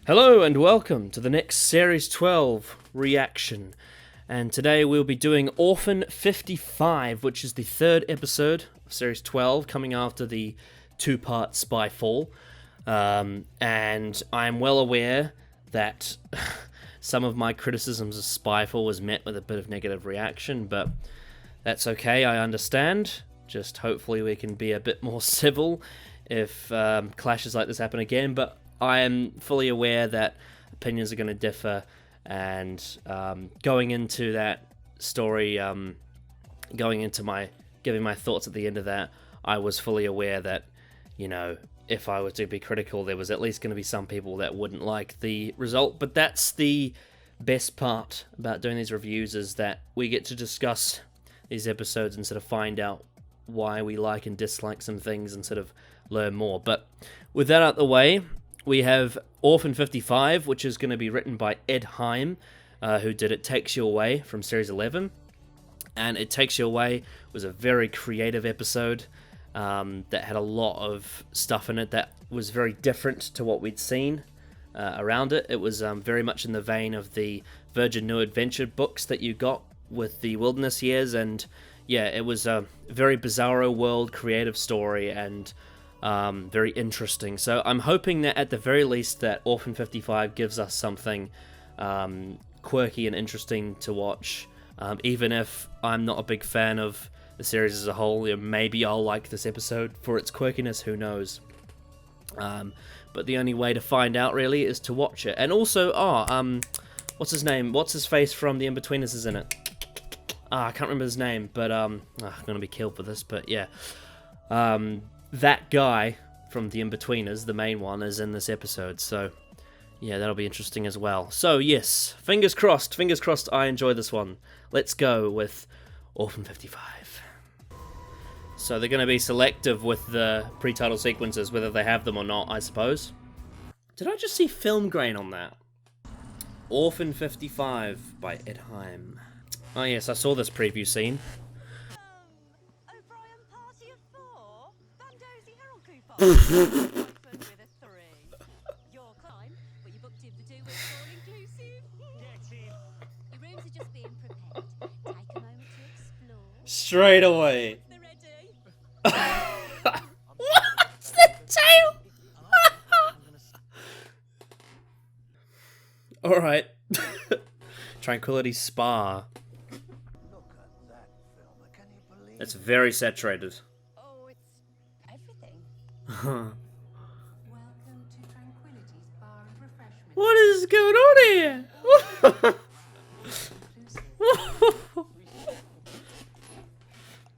Hello and welcome to the next Series 12 reaction. And today we'll be doing Orphan 55, which is the third episode of Series 12, coming after the two-part Spyfall. And I'm well aware that some of my criticisms of Spyfall was met with a bit of negative reaction, but that's okay, I understand. Just hopefully we can be a bit more civil if clashes like this happen again, but I am fully aware that opinions are going to differ, and going into that story, going into giving my thoughts at the end of that, I was fully aware that, you know, if I were to be critical, there was at least going to be some people that wouldn't like the result. But that's the best part about doing these reviews, is that we get to discuss these episodes and sort of find out why we like and dislike some things and sort of learn more. But with that out the way, we have Orphan 55, which is going to be written by Ed Heim, who did It Takes You Away from Series 11. And It Takes You Away was a very creative episode that had a lot of stuff in it that was very different to what we'd seen around it. It was very much in the vein of the Virgin New Adventure books that you got with the Wilderness Years. And yeah, it was a very bizarro world, creative story, and very interesting. So I'm hoping that at the very least that Orphan 55 gives us something quirky and interesting to watch. Even if I'm not a big fan of the series as a whole, maybe I'll like this episode for its quirkiness, who knows. But the only way to find out really is to watch it. And also, what's his name? What's his face from The In-Betweeners is in it. I can't remember his name, but I'm gonna be killed for this, but yeah. That guy from The In-Betweeners, the main one, is in this episode, so yeah, that'll be interesting as well. So yes, fingers crossed I enjoy this one. Let's go with Orphan 55. So they're going to be selective with the pre-title sequences, whether they have them or not, I suppose. Did I just see film grain on that? Orphan 55 by Ed Heim. Oh yes, I saw this preview scene. Straight away. What's the tail? Alright. Tranquility Spa. It's very saturated. Oh, it's everything. Welcome to Tranquility's Bar and Refreshment. What is going on here?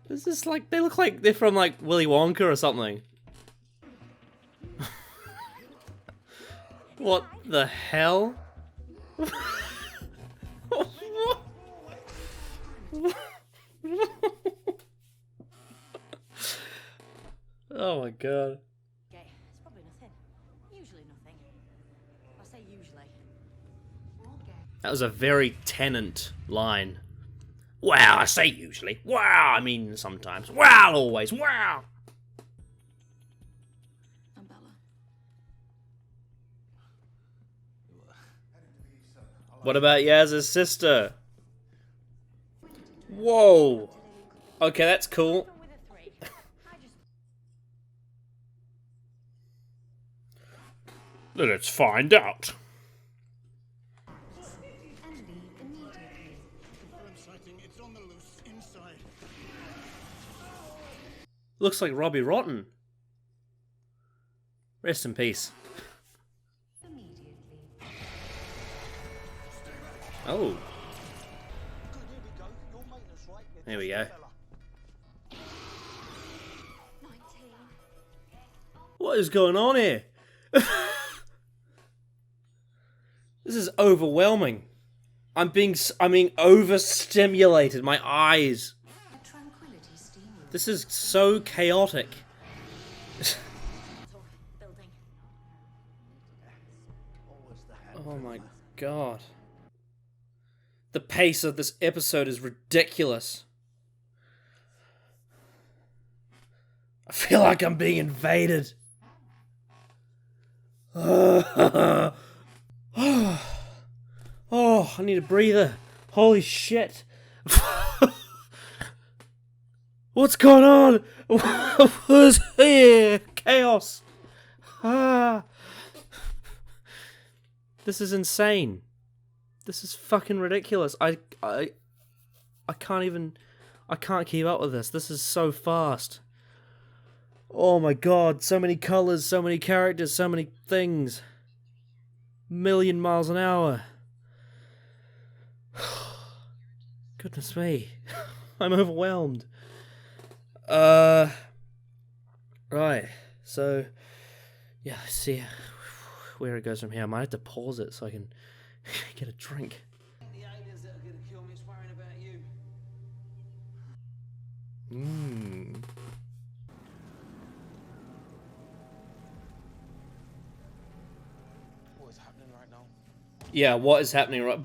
Is this like, they look like they're from like Willy Wonka or something. What the hell? Oh my god. Okay, it's probably nothing. Usually nothing. I say usually. That was a very Tennant line. Wow, I say usually. Wow, I mean sometimes. Wow, always. Wow. I'm Bella. What about Yaz's sister? Whoa. Okay, that's cool. With a 3. I just Let's find out. Looks like Robbie Rotten. Rest in peace. Oh. There we go. 19. What is going on here? This is overwhelming. I'm being overstimulated. My eyes. This is so chaotic. Building. Oh my god. The pace of this episode is ridiculous. I feel like I'm being invaded. Oh, I need a breather. Holy shit. What's going on? What's here? Chaos. Ah. This is insane. This is fucking ridiculous. I can't even... I can't keep up with this. This is so fast. Oh my god, so many colours, so many characters, so many things. Million miles an hour. Goodness me. I'm overwhelmed. Right. So, yeah, let's see where it goes from here. I might have to pause it so I can get a drink. The aliens that are gonna kill me is worrying about you. What is happening right now? Yeah, what is happening right...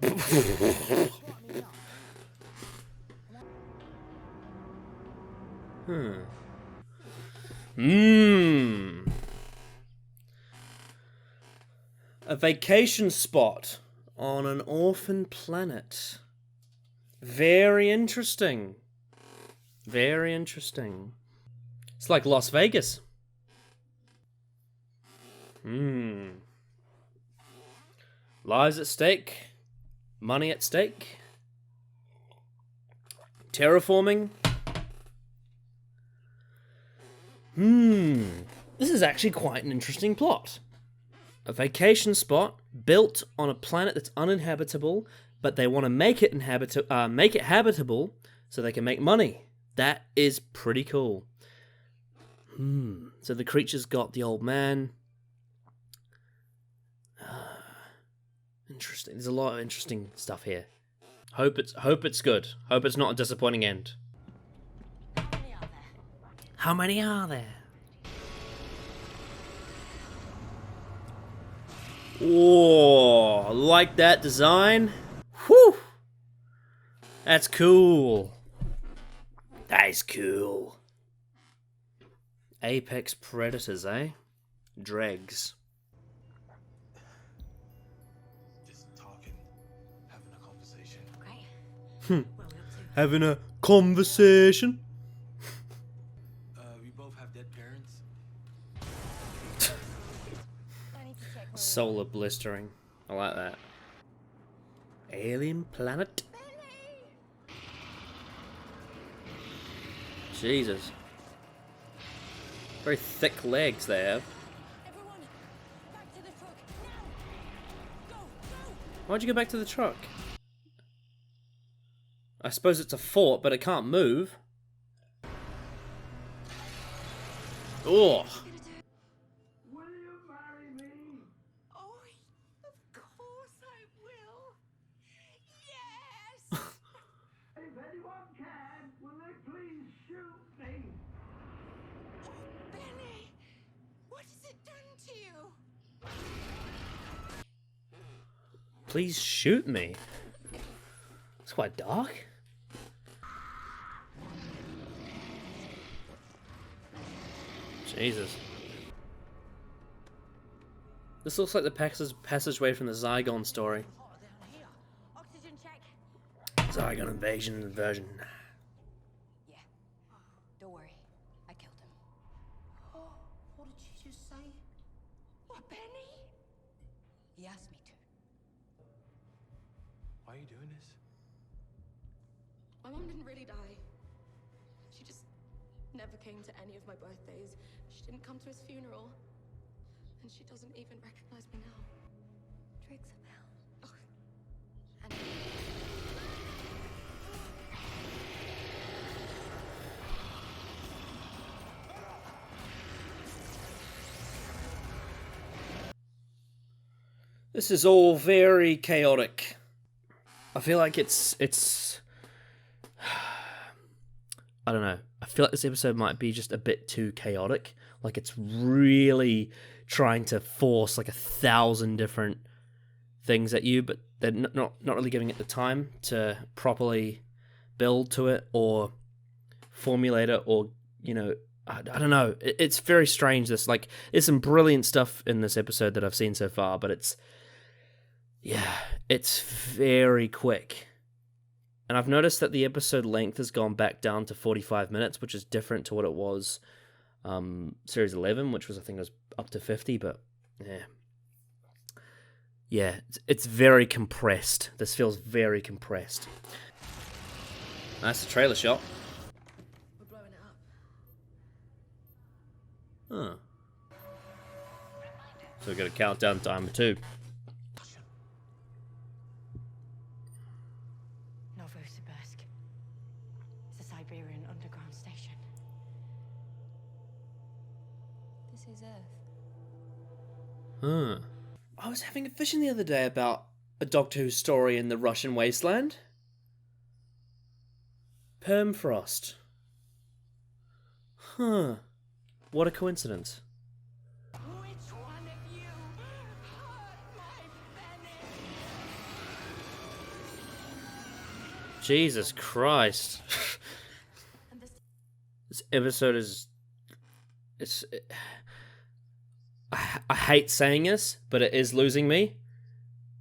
A vacation spot on an orphan planet. Very interesting. Very interesting. It's like Las Vegas. Lives at stake. Money at stake. Terraforming. This is actually quite an interesting plot. A vacation spot built on a planet that's uninhabitable, but they want to make it habitable so they can make money. That is pretty cool. So the creature's got the old man. Interesting. There's a lot of interesting stuff here. Hope it's good. Hope it's not a disappointing end. How many are there? Oh, I like that design. Whew. That's cool. That is cool. Apex predators, eh? Dregs. Just talking, having a conversation. Okay. Hmm. What are we up to? Having a conversation. We both have dead parents. I need to check where Solar blistering. I like that. Alien planet. Jesus. Very thick legs they have. Everyone, back to the truck now. Go, go. Why'd you go back to the truck? I suppose it's a fort, but it can't move. Oh. Will you marry me? Oh, of course I will. Yes. If anyone can, will they please shoot me? Benny, what has it done to you? Please shoot me. It's quite dark. Jesus. This looks like the passageway from the Zygon story. Hotter down here. Oxygen check. Zygon invasion version. Yeah. Don't worry. I killed him. Oh, what did she just say? What, Benny? He asked me to. Why are you doing this? My mum didn't really die. She just never came to any of my birthdays. She didn't come to his funeral. And she doesn't even recognize me now. Tricks of hell. Oh. And This is all very chaotic. I feel like it's I don't know. I feel like this episode might be just a bit too chaotic. Like it's really trying to force like 1,000 different things at you, but they're not really giving it the time to properly build to it or formulate it, or I don't know. It's very strange. There's some brilliant stuff in this episode that I've seen so far, but it's Yeah, it's very quick. And I've noticed that the episode length has gone back down to 45 minutes, which is different to what it was Series 11, which was, I think, it was up to 50, but yeah. Yeah, it's very compressed. This feels very compressed. That's the trailer shot. We're blowing it up. Huh. So we've got a countdown timer too. Novosibirsk. It's a Siberian underground station. This is Earth. Huh. I was having a vision the other day about a Doctor Who story in the Russian wasteland. Permafrost. Huh. What a coincidence. Which one of you hurt my Bennett? Jesus Christ. This episode is... I hate saying this, but it is losing me.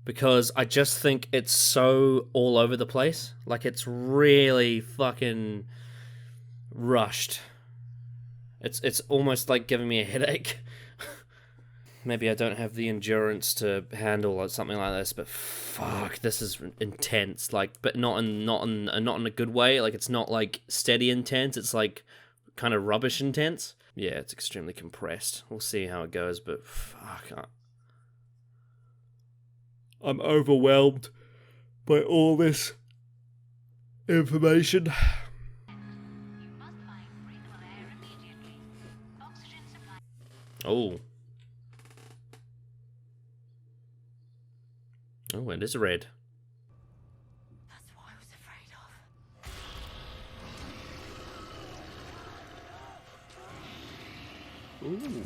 Because I just think it's so all over the place. Like, it's really fucking rushed. It's almost like giving me a headache. Maybe I don't have the endurance to handle something like this, but fuck, this is intense. Like, but not in a good way. Like, it's not like steady intense. It's like kind of rubbish intense. Yeah, it's extremely compressed. We'll see how it goes, but fuck. I'm overwhelmed by all this information. Oh. Oh, it is red. That's what I was afraid of. Ooh.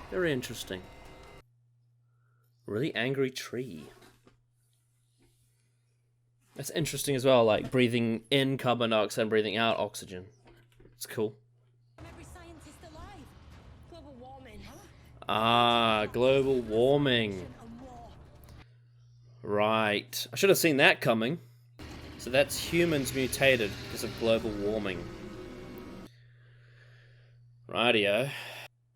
Very interesting. Really angry tree. That's interesting as well, like breathing in carbon dioxide and breathing out oxygen. It's cool. Every scientist alive. Global warming. Ah, global warming. And war. Right. I should have seen that coming. So that's humans mutated because of global warming. Rightio.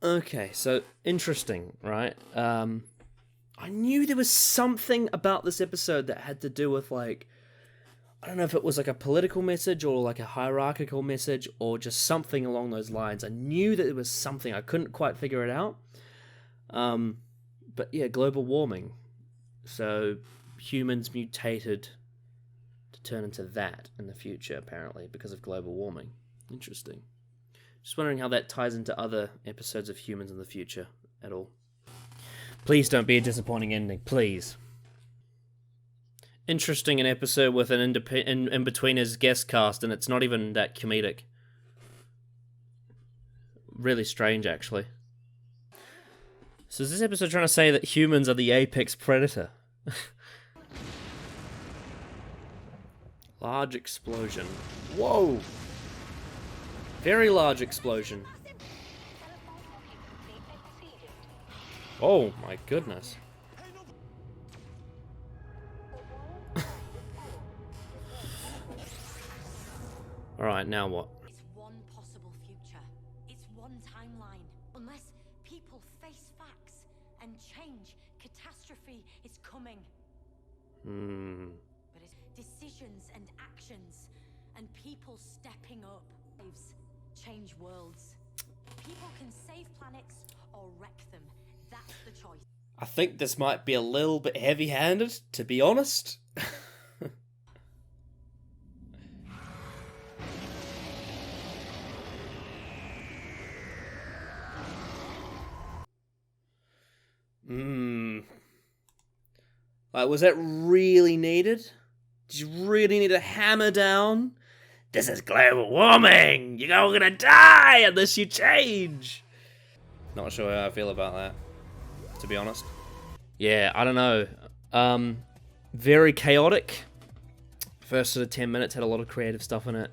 Okay, so interesting, right? I knew there was something about this episode that had to do with, like, I don't know if it was like a political message or like a hierarchical message or just something along those lines. I knew that there was something. I couldn't quite figure it out. But yeah, global warming. So humans mutated to turn into that in the future, apparently, because of global warming. Interesting. Just wondering how that ties into other episodes of Humans in the Future at all. Please don't be a disappointing ending, please. Interesting, an episode with an in-betweeners guest cast, and it's not even that comedic. Really strange, actually. So is this episode trying to say that humans are the apex predator? Large explosion. Whoa! Very large explosion. Oh my goodness. Alright, now what? It's one possible future. It's one timeline. Unless people face facts and change, catastrophe is coming. But it's decisions and actions and people stepping up. Lives change worlds. People can save planets or wreck them. That's the choice. I think this might be a little bit heavy-handed, to be honest. Like, was that really needed? Did you really need to hammer down? This is global warming! You're all gonna die unless you change! Not sure how I feel about that, to be honest. Yeah, I don't know. Very chaotic. First sort of 10 minutes had a lot of creative stuff in it.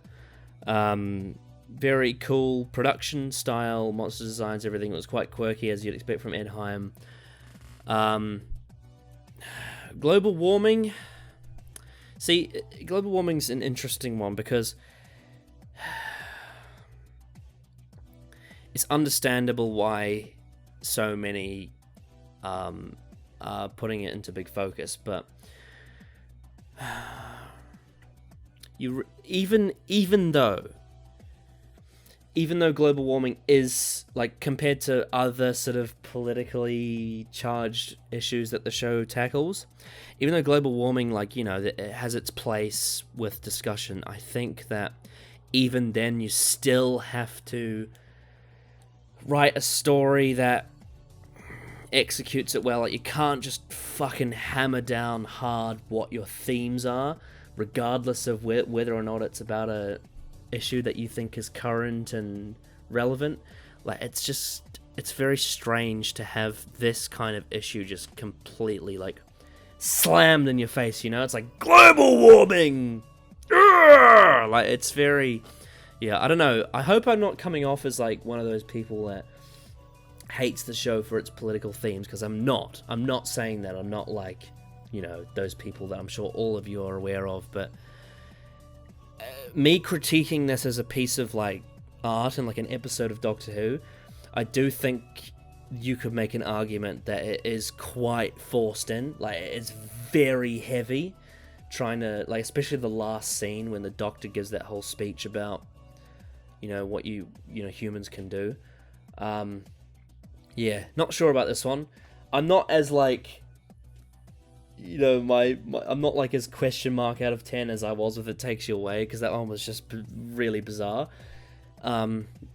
Very cool production style, monster designs, everything was quite quirky as you'd expect from Ed Hyam. global warming. See, global warming's an interesting one because it's understandable why so many are putting it into big focus, but even though global warming is, like, compared to other sort of politically charged issues that the show tackles, even though global warming, like, you know, it has its place with discussion, I think that even then you still have to write a story that executes it well. Like, you can't just fucking hammer down hard what your themes are, regardless of whether or not it's about a issue that you think is current and relevant. Like, it's very strange to have this kind of issue just completely, like, slammed in your face, you know? It's like, global warming! Urgh! Like, it's very... Yeah, I don't know. I hope I'm not coming off as, like, one of those people that hates the show for its political themes, because I'm not. I'm not saying that. I'm not like, you know, those people that I'm sure all of you are aware of, but me critiquing this as a piece of, like, art and, like, an episode of Doctor Who, I do think you could make an argument that it is quite forced in. Like, it's very heavy, trying to, like, especially the last scene when the Doctor gives that whole speech about, you know, what you know, humans can do. Yeah, not sure about this one. I'm not as, like, you know, I'm not, like, as question mark out of 10 as I was with It Takes You Away, because that one was just really bizarre.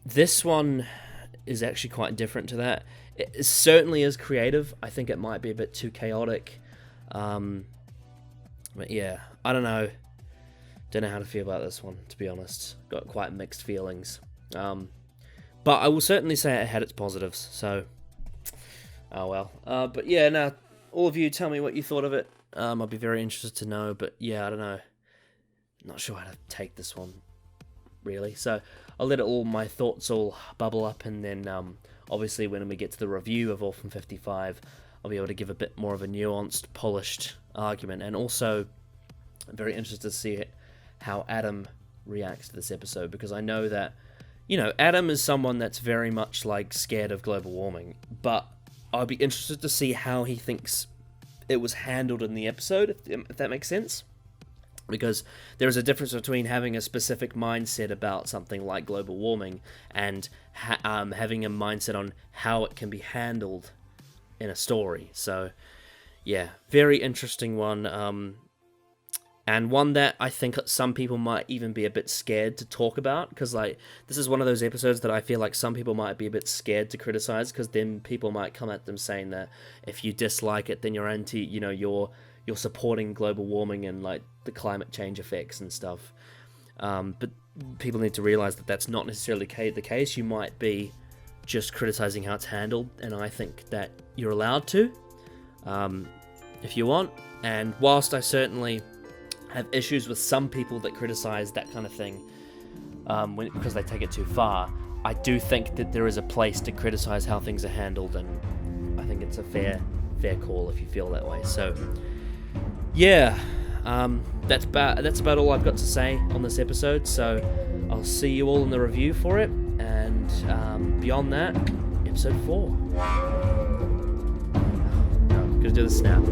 This one is actually quite different to that. It certainly is creative. I think it might be a bit too chaotic. But yeah, I don't know. Don't know how to feel about this one, to be honest. Got quite mixed feelings. But I will certainly say it had its positives, so... Oh well. But yeah, now, all of you tell me what you thought of it. I'd be very interested to know, but yeah, I don't know. Not sure how to take this one, really. So, I'll let all my thoughts all bubble up, and then, obviously, when we get to the review of Orphan 55, I'll be able to give a bit more of a nuanced, polished argument. And also, I'm very interested to see how Adam reacts to this episode, because I know that, you know, Adam is someone that's very much, like, scared of global warming, but I'd be interested to see how he thinks it was handled in the episode, if that makes sense. Because there is a difference between having a specific mindset about something like global warming and having a mindset on how it can be handled in a story. So, yeah, very interesting one. And one that I think some people might even be a bit scared to talk about, because, like, this is one of those episodes that I feel like some people might be a bit scared to criticize, because then people might come at them saying that if you dislike it, then you're anti, you know, you're supporting global warming and, like, the climate change effects and stuff. But people need to realize that that's not necessarily the case. You might be just criticizing how it's handled, and I think that you're allowed to, if you want. And whilst I certainly have issues with some people that criticize that kind of thing because they take it too far, I do think that there is a place to criticize how things are handled, and I think it's a fair call if you feel that way. So yeah, that's about all I've got to say on this episode. So I'll see you all in the review for it, and beyond that, episode 4. No, I'm gonna do this now.